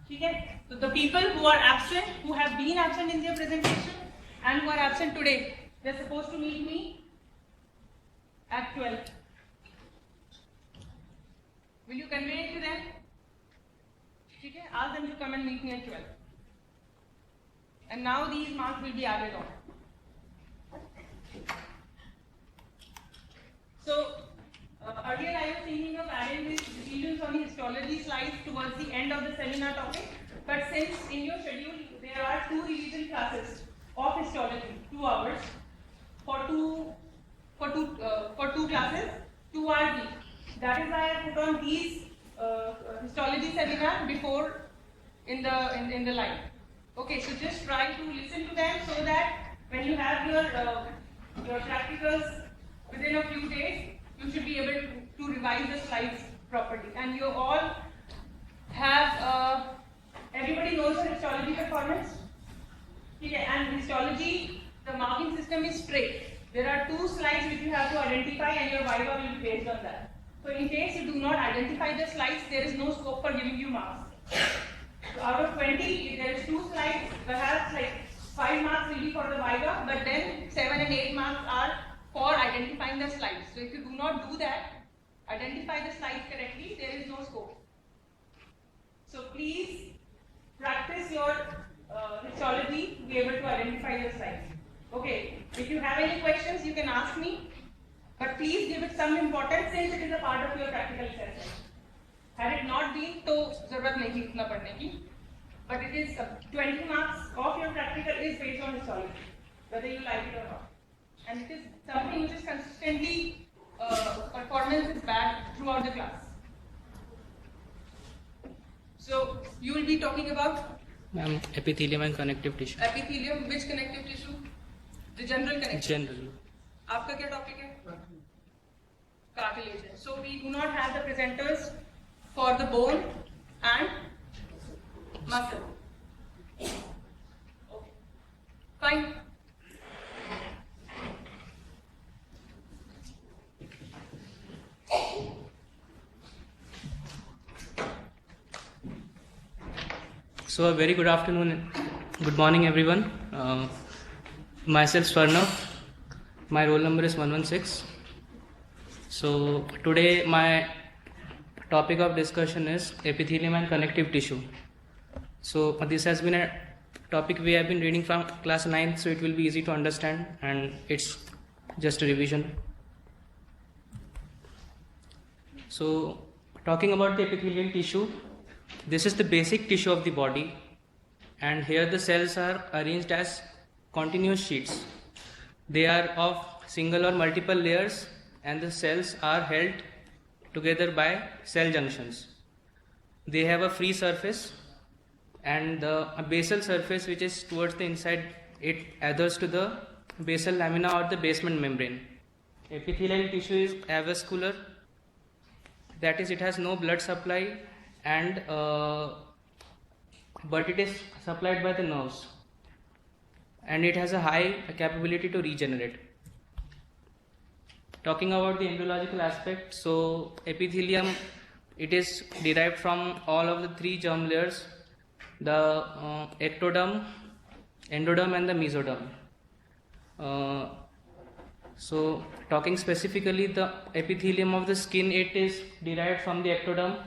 ठीक है? So the people who are absent, who have been absent in their presentation and who are absent today, they're supposed to meet me at 12. Will you convey it to them? ठीक है? Ask them to come and meet me at 12. And now these marks will be added on. So earlier I was thinking of adding these details on the histology slides towards the end of the seminar topic, but since in your schedule there are 2 revision classes of histology, 2 hours for two classes, 2 hours each. That is why I put on these histology seminar before in the line. Okay, so just try to listen to them so that when you have your practicals within a few days, you should be able to revise the slides properly. And you all have, everybody knows the histology performance? Okay, and histology, the marking system is straight. There are 2 slides which you have to identify and your viva will be based on that. So in case you do not identify the slides, there is no scope for giving you marks. So out of 20, if there is 2 slides, perhaps like 5 marks will be for the viva, but then 7 and 8 marks are for identifying the slides. So if you do not do that, identify the slides correctly, there is no scope. So please practice your histology to be able to identify the slides. Okay, if you have any questions, you can ask me, but please give it some importance since it is a part of your practical assessment. Had it not been, तो जरूरत नहीं इतना पढ़ने की, but it is 20 marks of your practical is based on histology, whether you like it or not, and it is something which is consistently performance is bad throughout the class. So you will be talking about epithelium and connective tissue. Epithelium, which connective tissue? The general connective. General. आपका क्या topic है? Cartilage. So we do not have the presenters for the bone and muscle. Okay. Fine. So a very good afternoon, good morning everyone. Myself Swarnam, my roll number is 116. So today my topic of discussion is epithelium and connective tissue. So this has been a topic we have been reading from class 9, so it will be easy to understand and it's just a revision. So talking about the epithelial tissue, this is the basic tissue of the body, and here the cells are arranged as continuous sheets. They are of single or multiple layers and the cells are held together by cell junctions. They have a free surface and the basal surface which is towards the inside, it adheres to the basal lamina or the basement membrane. Epithelial tissue is avascular, that is it has no blood supply and but it is supplied by the nerves and it has a high capability to regenerate. Talking about the embryological aspect, so epithelium, it is derived from all of the 3 germ layers, the ectoderm, endoderm and the mesoderm. So talking specifically, the epithelium of the skin, it is derived from the ectoderm.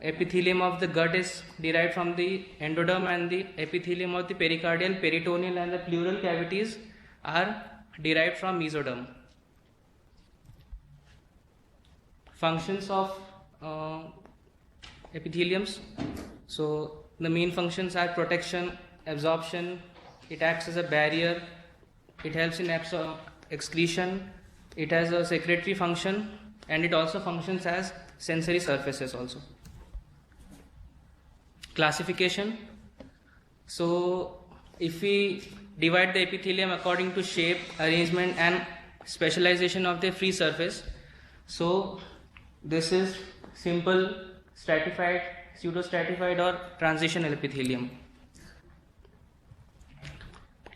Epithelium of the gut is derived from the endoderm, and the epithelium of the pericardial, peritoneal and the pleural cavities are derived from mesoderm. Functions of epitheliums. So the main functions are protection, absorption, it acts as a barrier, it helps in excretion, it has a secretory function, and it also functions as sensory surfaces also. Classification. So if we divide the epithelium according to shape, arrangement and specialization of the free surface, so this is simple, stratified, pseudostratified or transitional epithelium.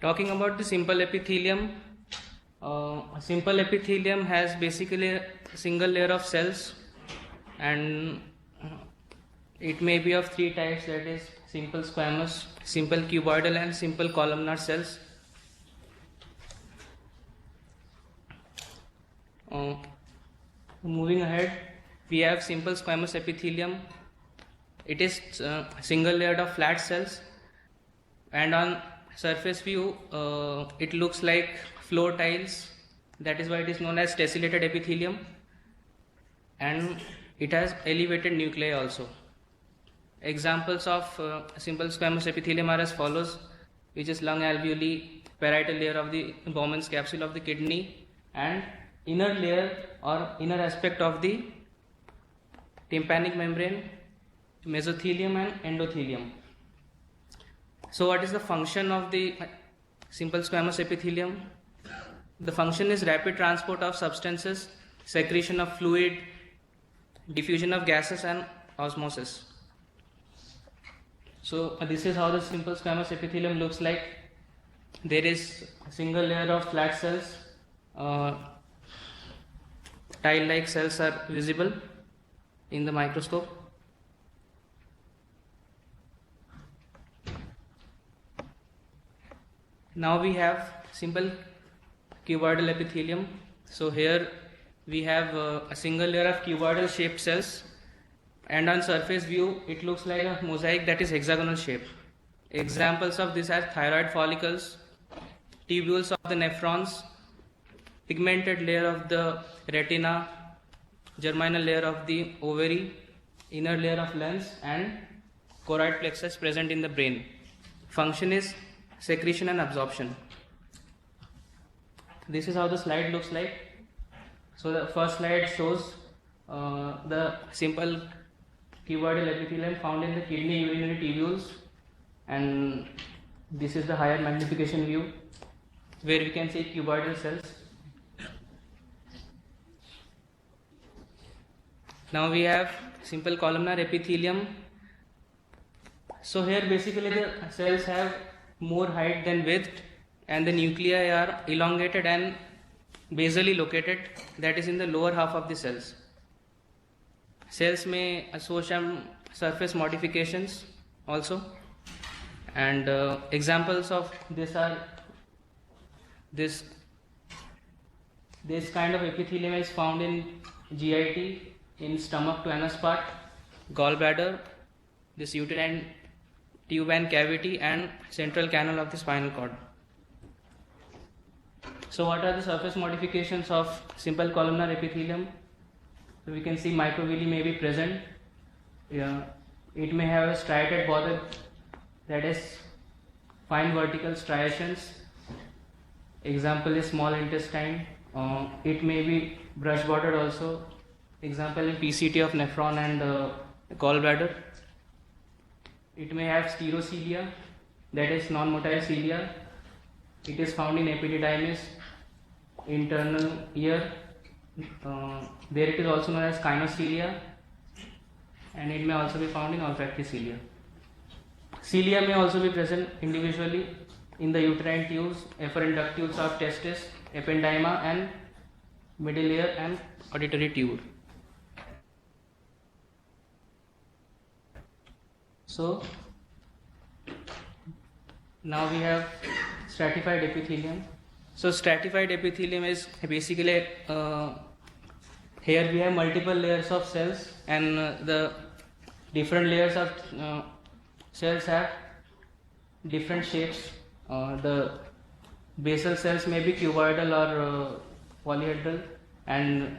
Talking about the simple epithelium, simple epithelium has basically a single layer of cells and it may be of three types, that is simple squamous, simple cuboidal and simple columnar cells. Moving ahead, we have simple squamous epithelium. It is single layered of flat cells, and on surface view it looks like floor tiles. That is why it is known as tessellated epithelium, and it has elevated nuclei also. Examples of simple squamous epithelium are as follows, which is lung alveoli, parietal layer of the Bowman's capsule of the kidney, and inner layer or inner aspect of the tympanic membrane, mesothelium and endothelium. So what is the function of the simple squamous epithelium? The function is rapid transport of substances, secretion of fluid, diffusion of gases and osmosis. So this is how the simple squamous epithelium looks like. There is a single layer of flat cells. Tile-like cells are visible in the microscope. Now we have simple cuboidal epithelium. So here we have a single layer of cuboidal shaped cells, and on surface view it looks like a mosaic that is hexagonal shape. Examples of this are thyroid follicles, tubules of the nephrons, pigmented layer of the retina, germinal layer of the ovary, inner layer of lens and choroid plexus present in the brain. Function is secretion and absorption. This is how the slide looks like. So the first slide shows the simple cuboidal epithelium found in the kidney urinary tubules, and this is the higher magnification view where we can see cuboidal cells. Now we have simple columnar epithelium. So here basically the cells have more height than width, and the nuclei are elongated and basally located, that is in the lower half of the cells. Cells may show some surface modifications also, and examples of this are this kind of epithelium is found in GIT, in stomach to anus part, gallbladder, this uterine tube and cavity and central canal of the spinal cord. So what are the surface modifications of simple columnar epithelium? So we can see microvilli may be present. It may have a striated border, that is fine vertical striations. Example is small intestine. It may be brush bordered also. Example in PCT of nephron and gallbladder. It may have stereocilia, that is non-motile cilia. It is found in epididymis, internal ear. There it is also known as kinocilia, and it may also be found in olfactory cilia. Cilia may also be present individually in the uterine tubes, efferent ductules of testis, ependyma and middle ear and auditory tube. So now we have stratified epithelium. So stratified epithelium is basically here we have multiple layers of cells, and the different layers of cells have different shapes. The basal cells may be cuboidal or polyhedral, and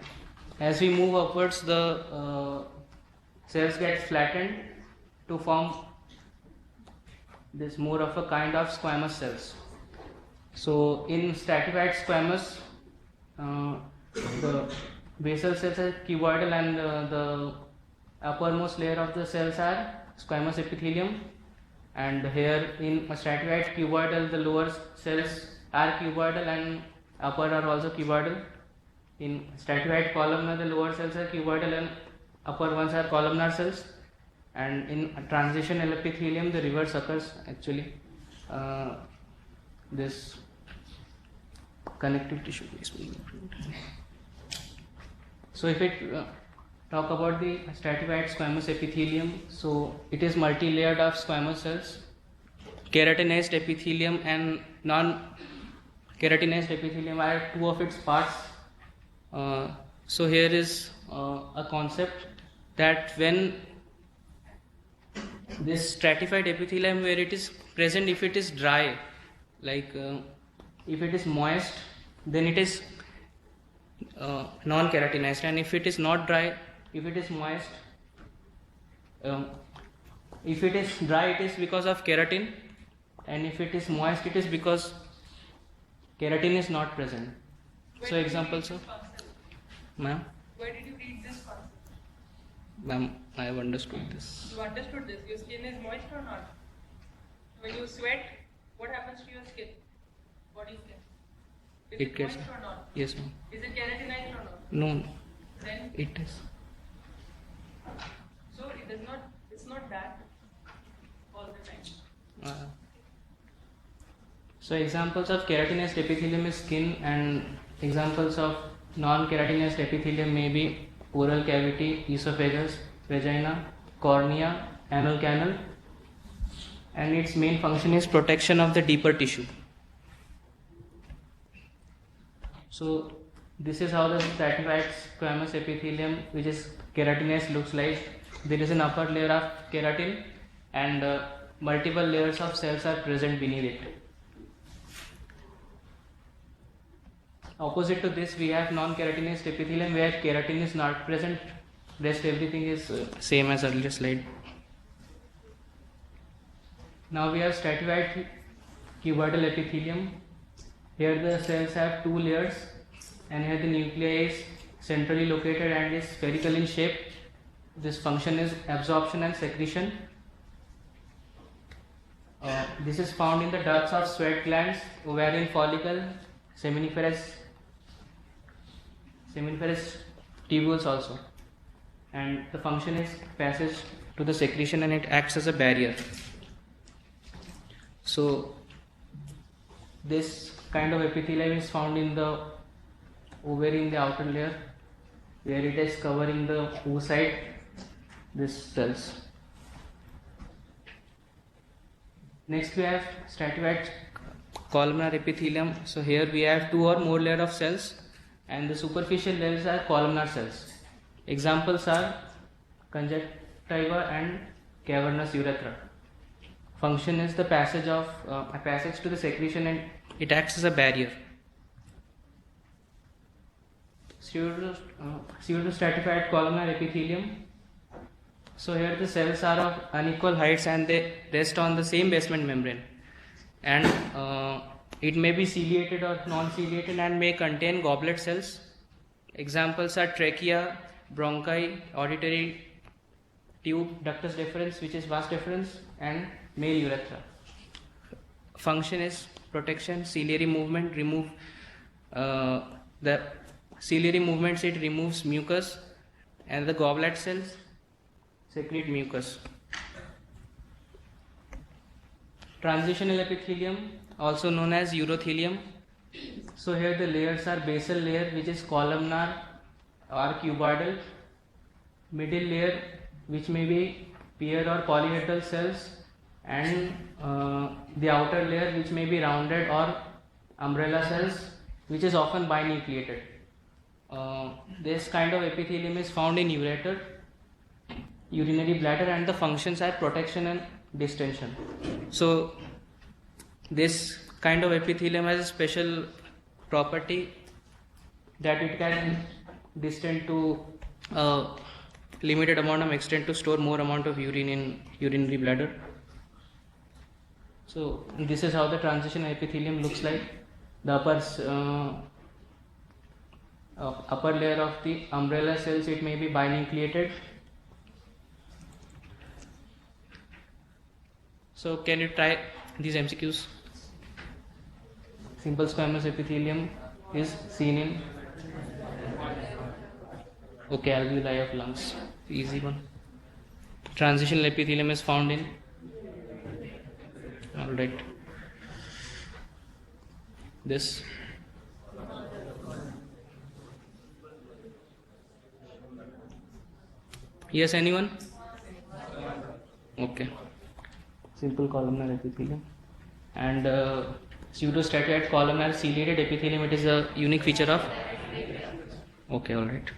as we move upwards the cells get flattened to form this more of a kind of squamous cells. So in stratified squamous, the basal cells are cuboidal and the uppermost layer of the cells are squamous epithelium, and here in stratified cuboidal the lower cells are cuboidal and upper are also cuboidal. In stratified columnar the lower cells are cuboidal and upper ones are columnar cells, and in transitional epithelium the reverse occurs actually. This connective tissue. So if it talk about the stratified squamous epithelium. So it is multi-layered of squamous cells. Keratinized epithelium and non-keratinized epithelium are two of its parts. So here is a concept that when this stratified epithelium, where it is present, if it is dry, like if it is moist, then it is non-keratinized, and if it is not dry, if it is moist, if it is dry, it is because of keratin, and if it is moist, it is because keratin is not present. Where So did you examples read of, this concept? ma'am, Where did you read this concept? ma'am, I have understood this. You understood this. Your skin is moist or not? When you sweat, what happens to your skin? Body skin. Is It it gets, moist or not? yes, ma'am. Is it keratinized or not? No, Then, it is. so it does not, it's not that all the time. So examples of keratinized epithelium is skin, and examples of non-keratinized epithelium may be oral cavity, esophagus, vagina, cornea, anal canal, and its main function is protection of the deeper tissue. So this is how the stratified squamous epithelium, which is keratinized, looks like. There is an upper layer of keratin, and multiple layers of cells are present beneath it. Opposite to this, we have non-keratinized epithelium, where keratin is not present. Rest everything is same as earlier slide. Now we have stratified cuboidal epithelium. Here the cells have two layers, and here the nuclei is centrally located and is spherical in shape. This function is absorption and secretion. This is found in the ducts of sweat glands, ovarian follicle, seminiferous tubules also, and the function is passage to the secretion, and it acts as a barrier. So this kind of epithelium is found in the ovary, in the outer layer, where it is covering the oocyte, these cells. Next we have stratified columnar epithelium. So here we have two or more layers of cells, and the superficial layers are columnar cells. Examples are conjunctiva and cavernous urethra. Function is the passage of a passage to the secretion, and it acts as a barrier. Pseudostratified columnar epithelium. So here the cells are of unequal heights, and they rest on the same basement membrane, and it may be ciliated or non-ciliated and may contain goblet cells. Examples are trachea, bronchi, auditory tube, ductus deferens, which is vas deferens, and male urethra. Function is protection, ciliary movement, remove the ciliary movements, it removes mucus, and the goblet cells secrete mucus. Transitional epithelium, also known as urothelium. So here the layers are basal layer, which is columnar or cuboidal, middle layer, which may be pair or polyhedral cells, and the outer layer, which may be rounded or umbrella cells, which is often binucleated. This kind of epithelium is found in ureter, urinary bladder, and the functions are protection and distension. So this kind of epithelium has a special property that it can distend to limited amount of extent to store more amount of urine in urinary bladder. So this is how the transitional epithelium looks like. The upper layer of the umbrella cells, it may be binucleated. So can you try these MCQs? Simple squamous epithelium is seen in alveoli of lungs. Easy one. Transitional epithelium is found in. Alright. This. Yes, anyone? Okay. Simple columnar epithelium. And pseudostratified columnar ciliated epithelium, it is a unique feature of. Okay, all right.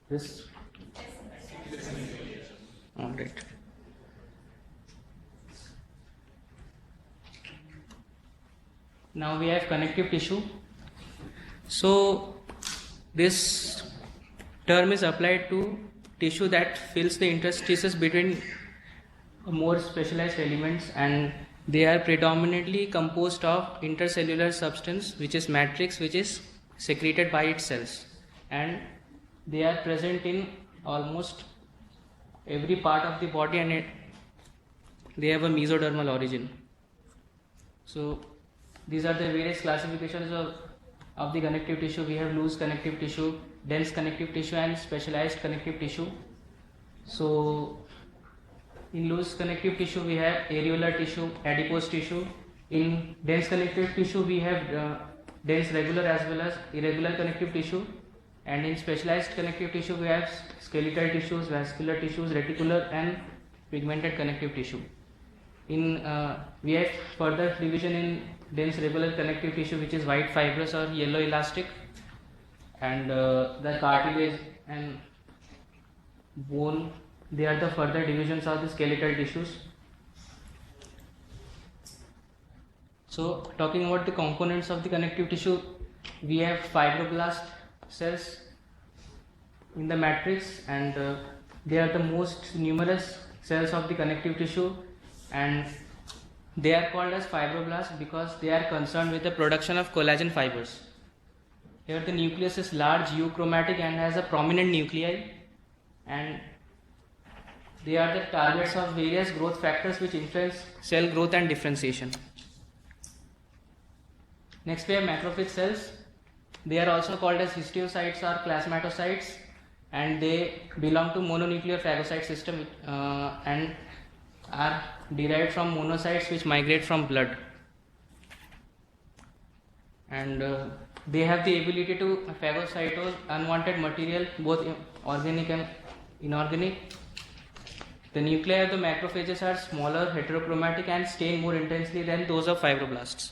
This. All right. Now we have connective tissue. So this term is applied to tissue that fills the interstices between more specialized elements, and they are predominantly composed of intercellular substance, which is matrix, which is secreted by its cells, and they are present in almost every part of the body, and they have a mesodermal origin. So these are the various classifications of the connective tissue. We have loose connective tissue, dense connective tissue, and specialized connective tissue. So in loose connective tissue we have areolar tissue, adipose tissue. In dense connective tissue we have dense regular as well as irregular connective tissue, and in specialized connective tissue we have skeletal tissues, vascular tissues, reticular and pigmented connective tissue. In we have further division in dense regular connective tissue, which is white fibrous or yellow elastic, and the cartilage and bone, they are the further divisions of the skeletal tissues. So talking about the components of the connective tissue, we have fibroblast cells in the matrix, and they are the most numerous cells of the connective tissue, and they are called as fibroblasts because they are concerned with the production of collagen fibers. Here the nucleus is large, euchromatic, and has a prominent nuclei, and they are the targets of various growth factors which influence cell growth and differentiation. Next we have macrophage cells. They are also called as histiocytes or plasmatocytes, and they belong to mononuclear phagocyte system and are derived from monocytes which migrate from blood, and they have the ability to phagocytose unwanted material, both organic and inorganic. The nuclei of the macrophages are smaller, heterochromatic, and stain more intensely than those of fibroblasts.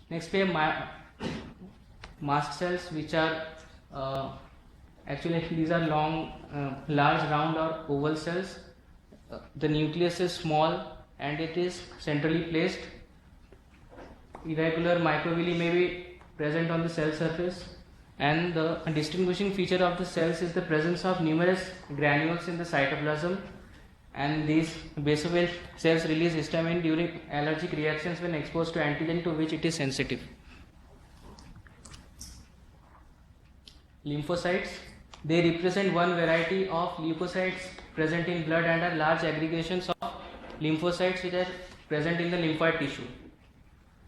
Next we have mast cells, which are actually these are long, large, round or oval cells. The nucleus is small and it is centrally placed. Irregular microvilli may be present on the cell surface, and the distinguishing feature of the cells is the presence of numerous granules in the cytoplasm, and these basophil cells release histamine during allergic reactions when exposed to antigen to which it is sensitive. Lymphocytes, they represent one variety of leukocytes present in blood and are large aggregations of lymphocytes which are present in the lymphoid tissue.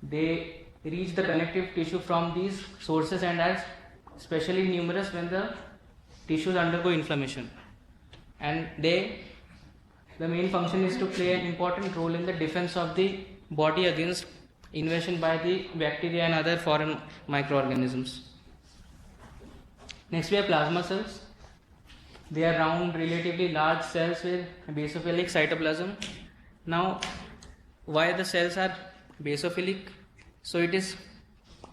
They reach the connective tissue from these sources and are especially numerous when the tissues undergo inflammation, and the main function is to play an important role in the defense of the body against invasion by the bacteria and other foreign microorganisms. Next we have plasma cells. They are round, relatively large cells with basophilic cytoplasm. Now, why the cells are basophilic? So it is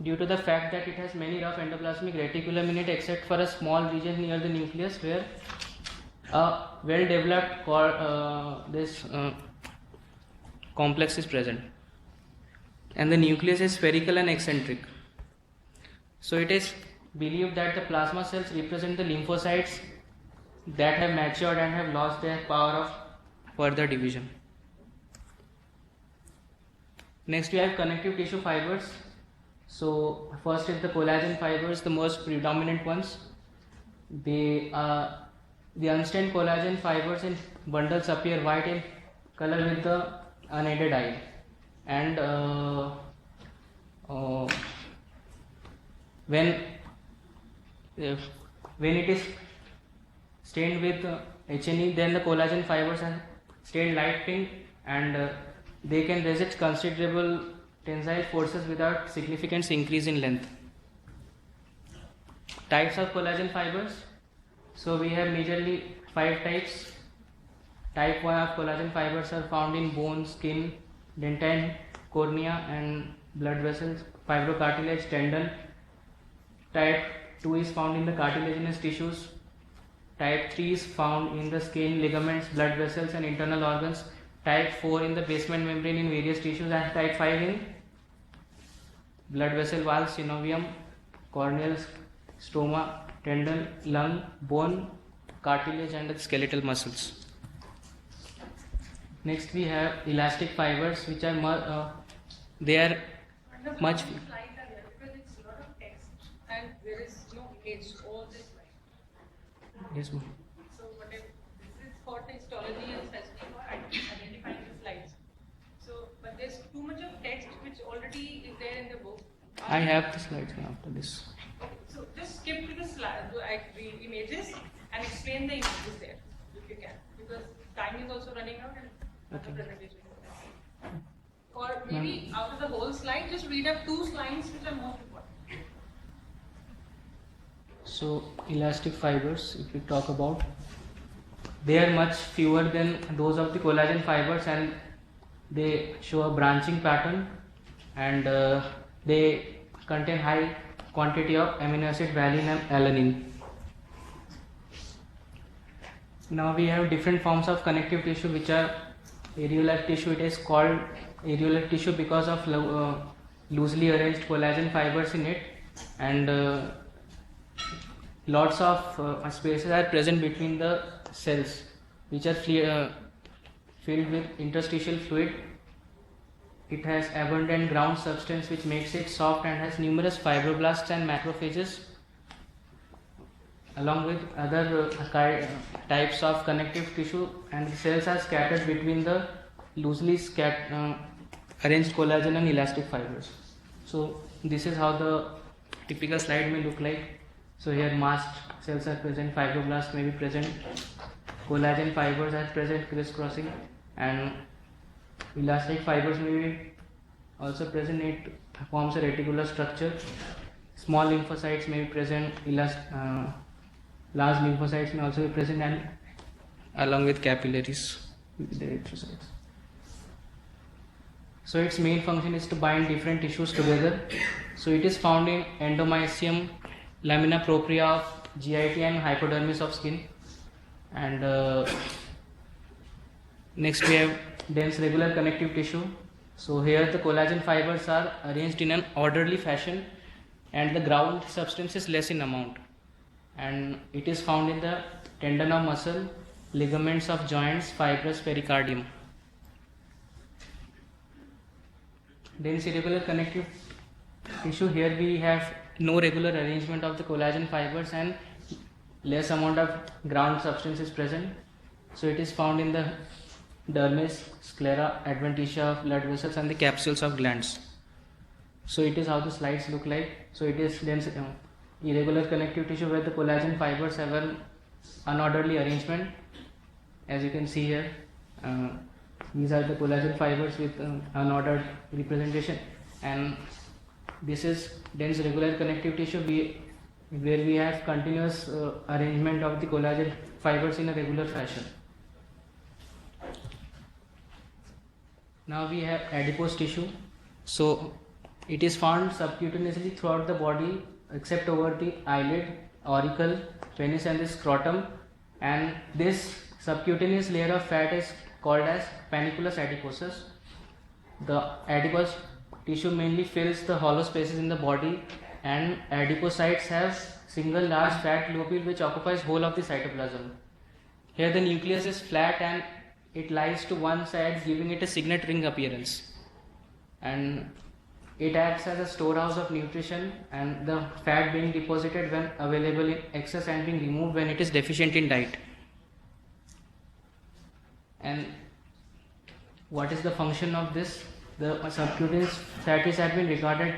due to the fact that it has many rough endoplasmic reticulum in it, except for a small region near the nucleus where a well developed complex is present, and the nucleus is spherical and eccentric. So it is believed that the plasma cells represent the lymphocytes that have matured and have lost their power of further division. Next we have connective tissue fibers. So first is the collagen fibers, the most predominant ones. The unstained collagen fibers in bundles appear white in color with the unaided eye, and when it is stained with H&E, then the collagen fibers are stained light pink, and they can resist considerable tensile forces without significant increase in length. Types of collagen fibers. So we have majorly 5 types. Type 1 of collagen fibers are found in bone, skin, dentine, cornea and blood vessels, fibrocartilage, tendon. Type 2 is found in the cartilaginous tissues. Type 3 is found in the skin, ligaments, blood vessels and internal organs. Type 4 in the basement membrane in various tissues, and type 5 in blood vessel wall, synovium, corneal, stoma, tendon, lung, bone, cartilage and the skeletal muscles. Next we have elastic fibers, which are they are much. Slides are there because it's a lot of text and there is no image. All this slide. Yes, ma'am. So whatever this is for histology and specifically for identifying the slides. So, but there's too much of text which already is there in the book. I have the slides after this. Okay, so just skip to the slide, the images and explain the images there if you can, because time is also running out and Okay. the presentation is running out. Or maybe out of the whole slide, just read up 2 slides which are most important. So elastic fibers, if we talk about, they are much fewer than those of the collagen fibers and they show a branching pattern, and they contain high quantity of amino acid valine and alanine. Now we have different forms of connective tissue which are areolar tissue. It is called areolar tissue because of loosely arranged collagen fibers in it, and lots of spaces are present between the cells which are filled with interstitial fluid. It has abundant ground substance which makes it soft and has numerous fibroblasts and macrophages, along with other types of connective tissue, and the cells are scattered between the loosely arranged collagen and elastic fibers. So this is how the typical slide may look like. So here mast cells are present, fibroblasts may be present, collagen fibers are present crisscrossing, and elastic fibers may be also present. It forms a reticular structure. Small lymphocytes may be present, large lymphocytes may also be present, and along with capillaries with the erythrocytes. So its main function is to bind different tissues together. So it is found in endomysium, lamina propria of GIT and hypodermis of skin. And next we have dense regular connective tissue. So here the collagen fibers are arranged in an orderly fashion and the ground substance is less in amount, and it is found in the tendon of muscle, ligaments of joints, fibres, pericardium. Dense irregular connective tissue, here we have no regular arrangement of the collagen fibers and less amount of ground substance is present. So it is found in the dermis, sclera, adventitia of blood vessels and the capsules of glands. So it is how the slides look like. So it is dense irregular connective tissue where the collagen fibers have an unorderly arrangement, as you can see here. These are the collagen fibers with unordered representation, and this is dense regular connective tissue where we have continuous arrangement of the collagen fibers in a regular fashion. Now we have adipose tissue. So it is found subcutaneously throughout the body except over the eyelid, auricle, penis and the scrotum, and this subcutaneous layer of fat is called as panniculus adiposus. The adipose tissue mainly fills the hollow spaces in the body, and adipocytes have single large fat lobule which occupies whole of the cytoplasm. Here the nucleus is flat and it lies to one side, giving it a signet ring appearance, and it acts as a storehouse of nutrition, and the fat being deposited when available in excess and being removed when it is deficient in diet. And what is the function of this? The subcutaneous fatties have been regarded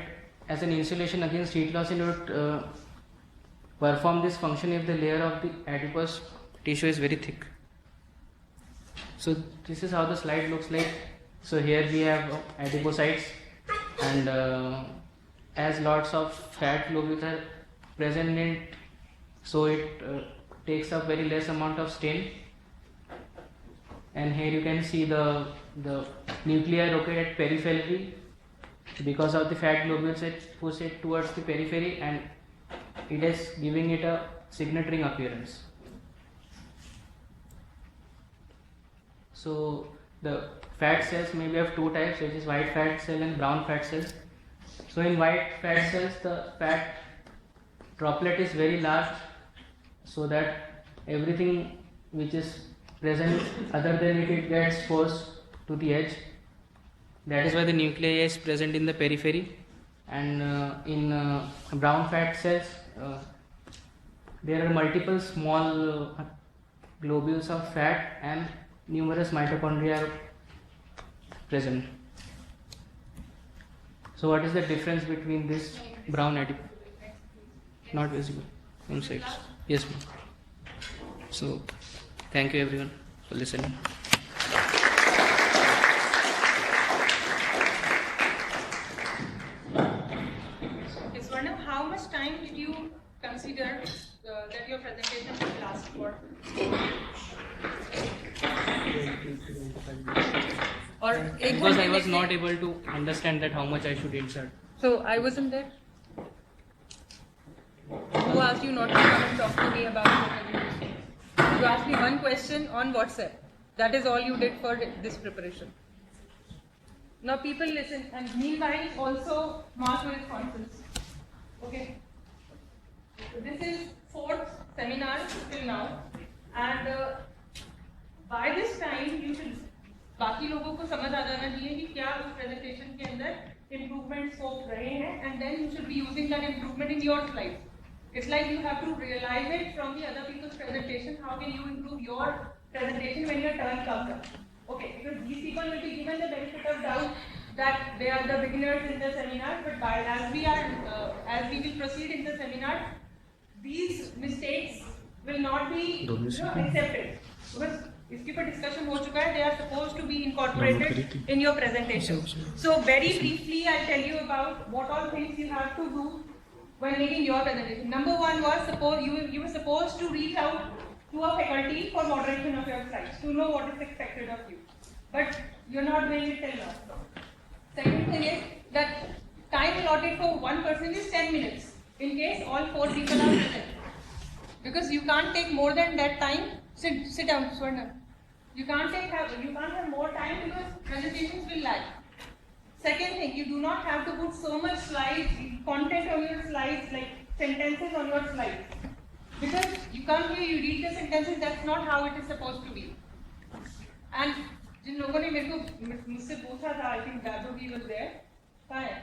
as an insulation against heat loss, and would perform this function if the layer of the adipose tissue is very thick. So this is how the slide looks like. So here we have adipocytes, and as lots of fat globules are present in it, so it takes up very less amount of stain. And here you can see the nuclei located peripherally. Because of the fat globules, it push it towards the periphery, and it is giving it a signet ring appearance. So the fat cells may be of two types, which is white fat cell and brown fat cells. So in white fat cells, the fat droplet is very large, so that everything which is present other than it gets forced to the edge. That is why the nuclei is present in the periphery. And in brown fat cells, there are multiple small globules of fat and numerous mitochondria are present. So what is the difference between this brown adipose? Not visible from sides. Yes, ma'am. So thank you everyone for listening. Okay, Swarnam, how much time did you consider that your presentation should last for? Because I was not able to understand that how much I should insert. So I wasn't there. Who asked you not to come and talk to me about your presentation? You asked me one question on WhatsApp. That is all you did for this preparation. Now people listen, and meanwhile also mark your responses. Okay. So this is 4th seminar till now, and by this time you should बाकी लोगों को समझ आ जाना चाहिए कि क्या उस presentation के अंदर improvements हो रहे हैं, and then you should be using that improvement in your slides. It's like you have to realize it from the other people's presentation. How can you improve your presentation when your turn comes up? Okay, because these people will be given the benefit of doubt that they are the beginners in the seminar, but as we will proceed in the seminar, these mistakes will not be accepted. Because इसके ऊपर discussion हो चुका है. They are supposed to be incorporated in your presentation. So very briefly, I'll tell you about what all things you have to do when making your presentation. Number one was, suppose you were supposed to reach out to a faculty for moderation of your slides to know what is expected of you, but you're not doing it till now. Second thing is that time allotted for one person is 10 minutes in case all 4 people are present, because you can't take more than that time. Sit down, Swarnam. You can't have more time because presentations will lag. Second thing, you do not have to put so much slides, content on your slides, like sentences on your slides, because you can't really read the sentences. That's not how it is supposed to be. And जिन लोगों ने मेरे को मुझसे पूछा था, I think Dadogi was there. कहाँ है?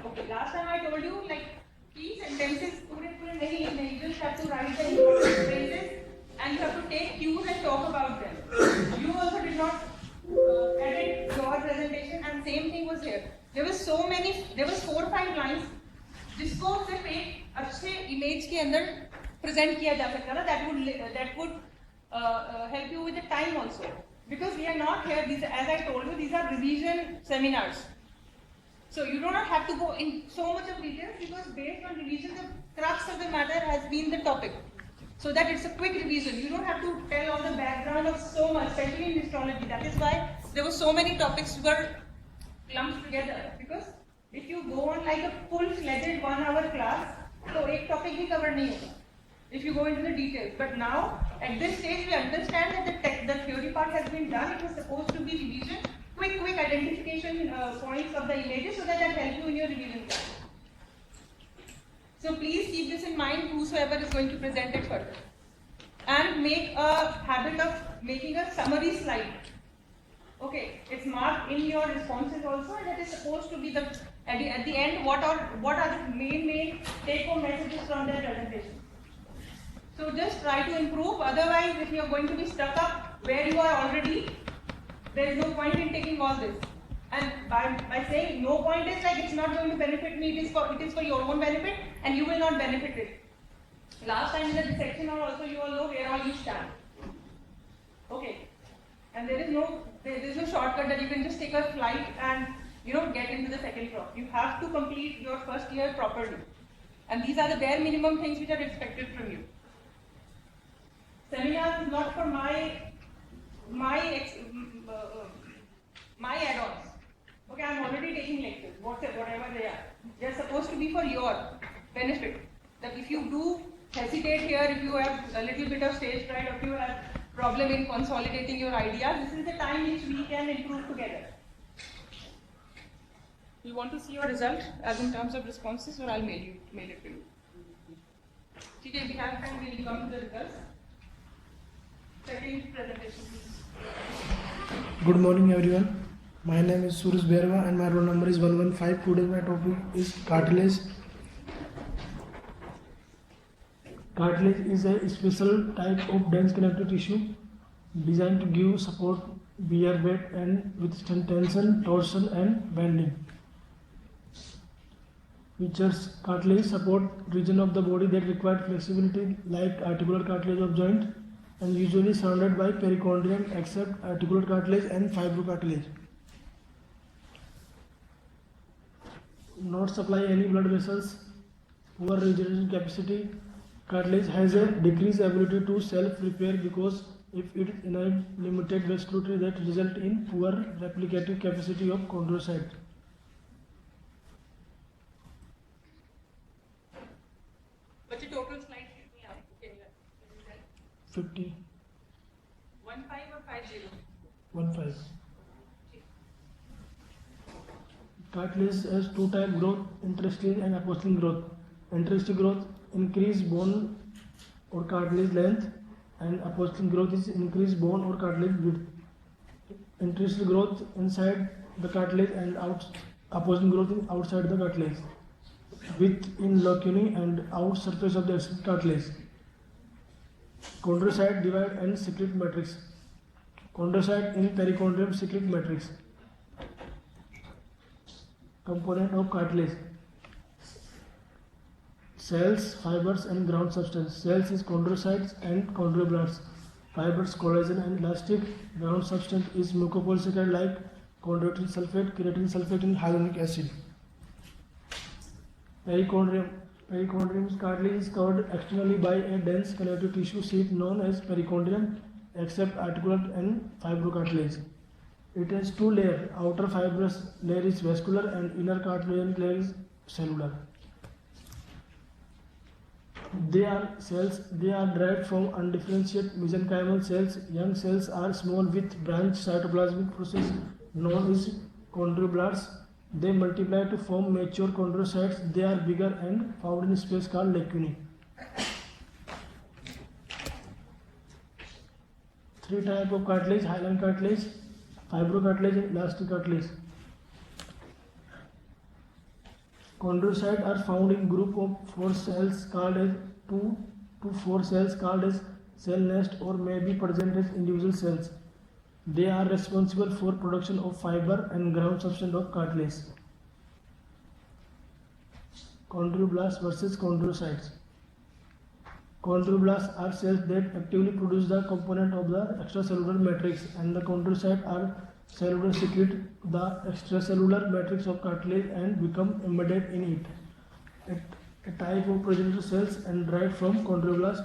Okay, last time I told you like key sentences पूरे नहीं, you just have to write the important phrases and you have to take cues and talk about them. You also did not edit your presentation, and same thing was here. There was 4 or 5 lines जिसको सिर्फ एक अच्छे image के अंदर present किया जा सकता था. That would help you with the time also, because we are not here. As I told you, these are revision seminars. So you do not have to go in so much of details, because based on revision, the crux of the matter has been the topic. So that it's a quick revision. You don't have to tell all the background of so much, especially in histology. That is why there were so many topics were clumped together. Because if you go on like a full-fledged 1-hour class, so एक topic भी cover नहीं होगा if you go into the details. But now, at this stage, we understand that the theory part has been done. It was supposed to be revision, quick identification points of the images, so that helps you in your revision class. So please keep this in mind, whosoever is going to present it further. And make a habit of making a summary slide. Okay, it's marked in your responses also, and it is supposed to be at the end, what are the main take-home messages from their presentation. So just try to improve. Otherwise, if you are going to be stuck up where you are already, there is no point in taking all this. And by saying no point is like it's not going to benefit me, it is for your own benefit, and you will not benefit it. Last time in the dissection also, you all know where all you stand. Okay. And there is no shortcut that you can just take a flight and get into the second crop. You have to complete your first year properly. And these are the bare minimum things which are expected from you. Seminars is not for my add-ons. Okay, I'm already taking lectures, whatever they are. They're supposed to be for your benefit. That if you do hesitate here, if you have a little bit of stage fright, or if you have problem in consolidating your ideas, this is the time which we can improve together. You want to see your result as in terms of responses, or I'll mail it to you. Okay, if we have time, we'll come to the results. Second presentation, please. Good morning, everyone. My name is Suraj Berwa and my roll number is 115. Today my topic is cartilage. Cartilage is a special type of dense connective tissue designed to give support, bear weight, and withstand tension, torsion, and bending. Features: cartilage support region of the body that require flexibility, like articular cartilage of joint, and usually surrounded by perichondrium, except articular cartilage and fibrocartilage. Not supply any blood vessels, poor regeneration capacity. Cartilage has a decreased ability to self-repair because if it inhibits limited vascularity that result in poor replicative capacity of chondrocyte. What's the total slide should we have? Can you tell? 50. 15 or 50? 15. Cartilage has two types: growth, intrastic and apostolic growth. Intrastic growth increase bone or cartilage length, and apostolic growth is increase bone or cartilage width. Intrastic growth inside the cartilage and apostolic growth is outside the cartilage, width in lacunae and out surface of the cartilage. Chondrocyte divide and secrete matrix. Chondrocyte in perichondrium secrete matrix. Component of cartilage: cells, fibers, and ground substance. Cells is chondrocytes and chondroblasts. Fibers, collagen and elastic. Ground substance is mucopolysaccharide like chondroitin sulfate, keratin sulfate, and hyaluronic acid. Perichondrium. Perichondrium's cartilage is covered externally by a dense connective tissue sheath known as perichondrium, except articular and fibrocartilage. It has two layers. Outer fibrous layer is vascular and inner cartilaginous layer is cellular. They are cells. They are derived from undifferentiated mesenchymal cells. Young cells are small with branch cytoplasmic process known as chondroblasts. They multiply to form mature chondrocytes. They are bigger and found in space called lacunae. Three types of cartilage: hyaline cartilage, fibrocartilage, and elastic cartilage. Chondrocytes are found in group of 4 cells called as 2 to 4 cells called as cell nest, or may be present as individual cells. They are responsible for production of fiber and ground substance of cartilage. Chondroblasts versus chondrocytes. Chondroblasts are cells that actively produce the component of the extracellular matrix, and the chondrocytes are cellular secrete the extracellular matrix of cartilage and become embedded in it. A type of progenitor cells and derived from chondroblast.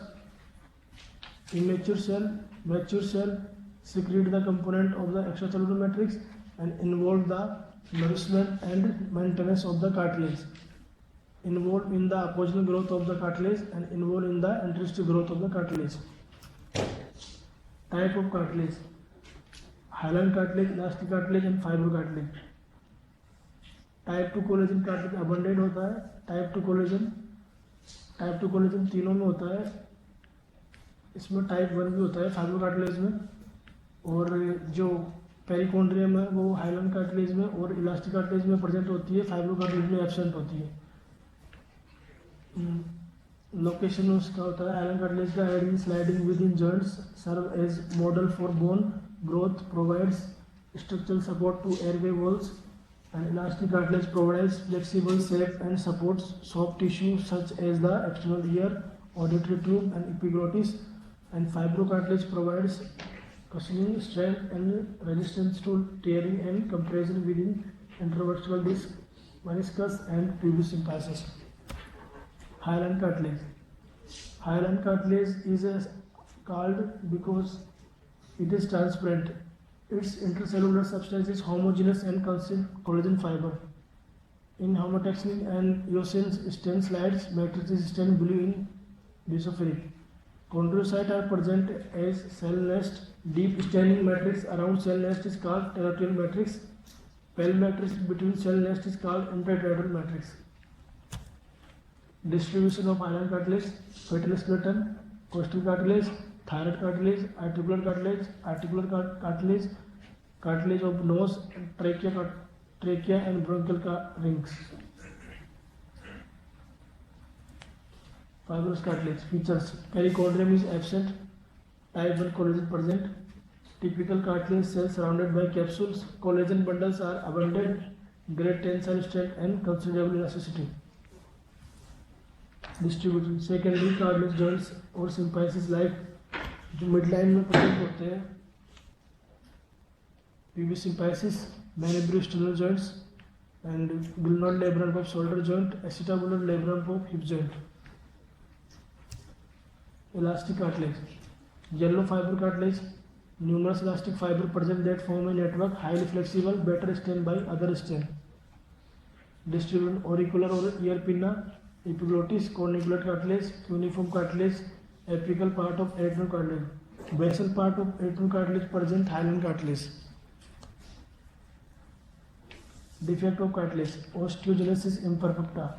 Immature cell, mature cell secrete the component of the extracellular matrix and involve the nourishment and maintenance of the cartilage. Involved in the apogenic growth of the cartilage and involved in the intrinsic growth of the cartilage. Type of cartilage: hyaline cartilage, elastic cartilage, and fibrocartilage. Type 2 collagen cartilage abundant होता है. Type 2 collagen तीनों में होता है. इसमें type 1 भी होता है फाइब्रोकार्टिलेज में. और जो पेरिकोंड्रियम है वो हाइलन कार्टिलेज में और इलास्टिक कार्टिलेज में प्रेजेंट होती है, फाइब्रोकार्टिलेज में एब्सेंट होती है. लोकेशन उसका होता है हाइलन कार्टिलेज का head in sliding within joints, serve as model for bone growth, provides structural support to airway walls, and elastic cartilage provides flexible shape and supports soft tissue such as the external ear, auditory tube, and epiglottis, and fibrocartilage provides cushioning strength and resistance to tearing and compression within intervertebral disc, meniscus, and pubis symphysis. Hyaline cartilage. Hyaline cartilage is called because it is transparent. Its intercellular substance is homogeneous and consists collagen fiber. In homotexin and eosin stain slides, matrix is stained blue in basophilic. Chondrocytes are present as cell nest. Deep staining matrix around cell nest is called terrestrial matrix. Pale matrix between cell nest is called intertidal matrix. Distribution of hyaline cartilage: fetal skeleton, costal cartilage, thyroid cartilage, articular cartilage, cartilage of nose, trachea and bronchial rings. Fibrous cartilage features: perichondrium is absent, type 1 collagen present, typical cartilage cell surrounded by capsules, collagen bundles are abundant, great tensile strength and considerable elasticity. Distribution: secondary cartilage joints और symphysis like जो midline में present होते हैं, pubis symphysis, manubriosternal joints and glenoid labrum of shoulder joint, acetabular labrum of hip joint. Elastic cartilage: yellow fiber cartilage, numerous elastic fiber present that form a network, highly flexible, better stained by other stain. Distribution: auricular or ear pinna, epiglottis, corniculate cartilage, cuneiform cartilage, apical part of atrial cartilage, basal part of atrial cartilage present, hyaline cartilage. Defect of cartilage: osteogenesis imperfecta.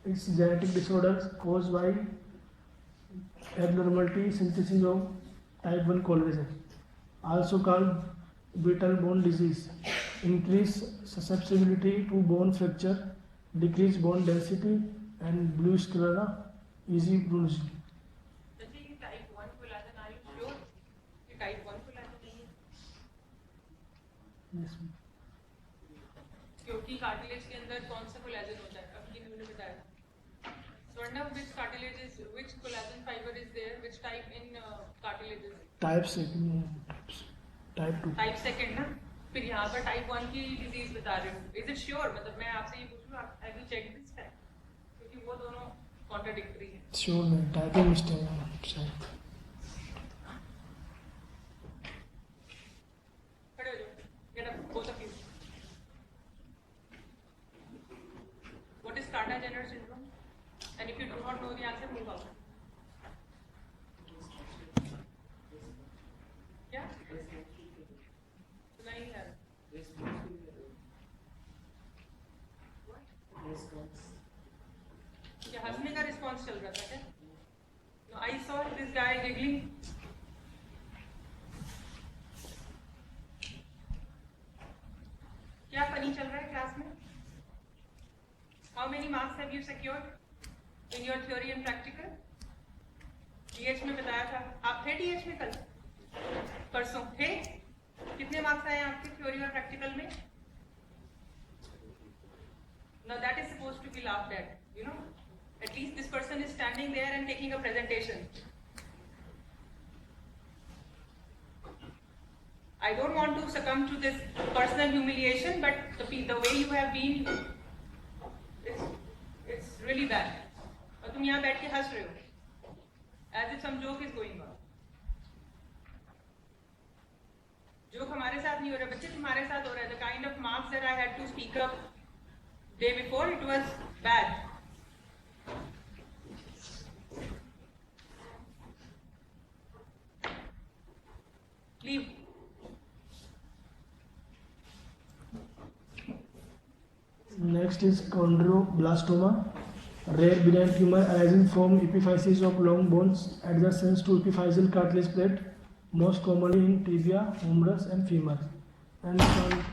It's genetic disorders caused by abnormality synthesis of type 1 collagen, also called brittle bone disease. Increase susceptibility to bone fracture, decrease bone density and blue sclera, easy bruising. Type 1 collagen, are you sure कि type 1 collagen नहीं है? Yes. क्योंकि cartilage के अंदर कौन सा collagen होता है? अभी मैंने बताया. Swarnam, which collagen fiber is there? Which type in cartilages? Type second, type 2. Type second ना? फिर यहाँ पर type 1 की disease बता रहे हो. Is it sure? मतलब मैं आपसे ये पूछ रहा हूँ. I will check this time. क्योंकि वो दोनों contradictory हैं. Sure नहीं, typing mistake है. खड़े हो जाओ. Get up, both of you. What is Carter-Jenner syndrome? And if you do not know the answer, move out. क्या? नहीं है. क्या हंसने का रिस्पॉन्स चल रहा था क्या? No, I saw this guy giggling. क्या फनी चल रहा है क्लास में? How many marks have you secured in your theory and practical? TH में बताया था. आप थे TH में कल? परसों थे? कितने मार्क्स आए आपके थ्योरी और प्रैक्टिकल में? Now that is supposed to be laughed at, you know. At least this person is standing there and taking a presentation. I don't want to succumb to this personal humiliation, but the way you have been, it's really bad. और तुम यहाँ बैठ के हंस रहे हो, as if some joke is going on. Joke हमारे साथ नहीं हो रहा, बच्चे तुम्हारे साथ हो रहा है. The kind of marks that I had to speak up day before, it was bad. Leave. Next is chondroblastoma, rare benign tumor arising from epiphysis of long bones adjacent to epiphyseal cartilage plate, most commonly in tibia, humerus, and femur. And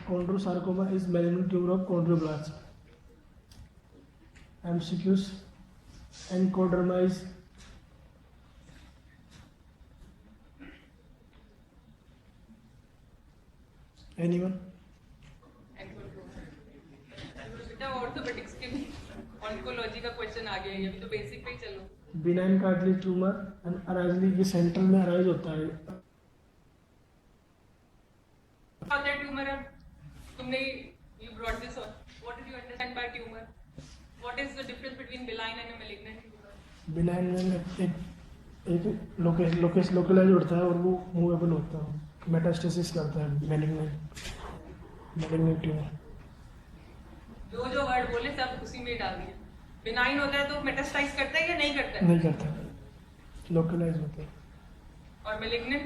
chondrosarcoma is malignant tumor of chondroblast. MCQs: encoderma is anyone? Orthopaedics के oncology का question आ गया है, अभी तो basic पे ही चलो. Benign cartilage tumor and arising ये central में अराइज होता है. How that tumor तुमने you brought this on. What did you understand by tumor? What is the difference between benign and a malignant tumor? Benign में एक localise होता है और वो मूवेबल होता है, मेटास्टेसिस करता है मैलिग्नेंट ट्यूमर। जो वर्ड बोले सब उसी में डाल दिए। बिनाइन होता है तो मेटास्टाइज करता है या नहीं करता है? नहीं करता, लोकलाइज होता है। और मैलिग्नेंट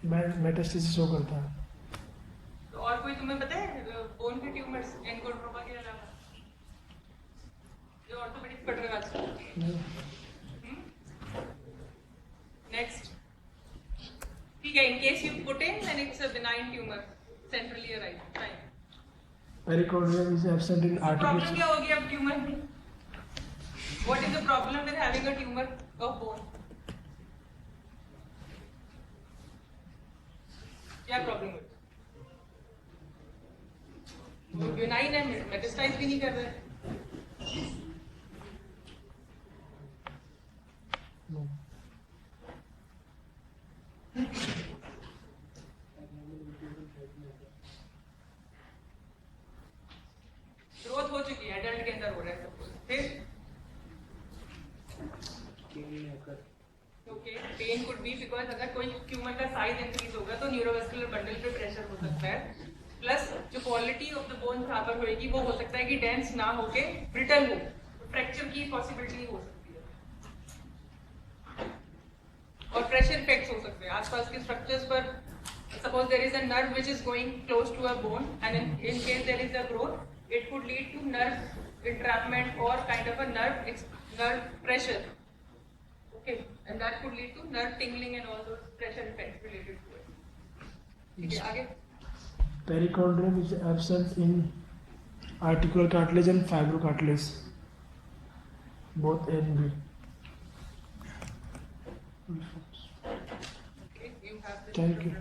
मेटास्टेसिस शो करता है। तो और कोई तुम्हें पता है बोन के ट्यूमर्स एनकोड्रोमा के अलावा जो ऑर्थोपेडिक पढ़ रहे हो आजकल? नेक्स्ट, ठीक है, in case you put in and it's a benign tumour centrally arise, fine. Pericardium is absent in problem articles. क्या होगी अब ट्यूमर में? What is the problem with having a tumour of bone? क्या problem है? Benign है, metastasise भी नहीं कर रहे। No. ग्रोथ हो चुकी है, एडल्ट के अंदर हो रहा है सब कुछ। फिर okay, pain could be because अगर कोई ट्यूमर का साइज इंक्रीज होगा तो न्यूरोवेस्कुलर बंडल पे प्रेशर हो सकता है, प्लस जो क्वालिटी ऑफ द बोन यहाँ पर होगी वो हो सकता है कि डेंस ना होके ब्रिटल हो, फ्रैक्चर की पॉसिबिलिटी हो सकती है, और प्रेशर इफेक्ट्स हो सकते हैं आसपास के स्ट्रक्चर्स पर। Suppose there is a nerve which is going close to a bone and in case there is a growth, it could lead to nerve entrapment or kind of a nerve pressure, okay, and that could lead to nerve tingling and all those pressure effects related to it. Okay, आगे। Perichondrium is absent in articular cartilage and fibrocartilage, both A and B. Okay, you have this. Thank you.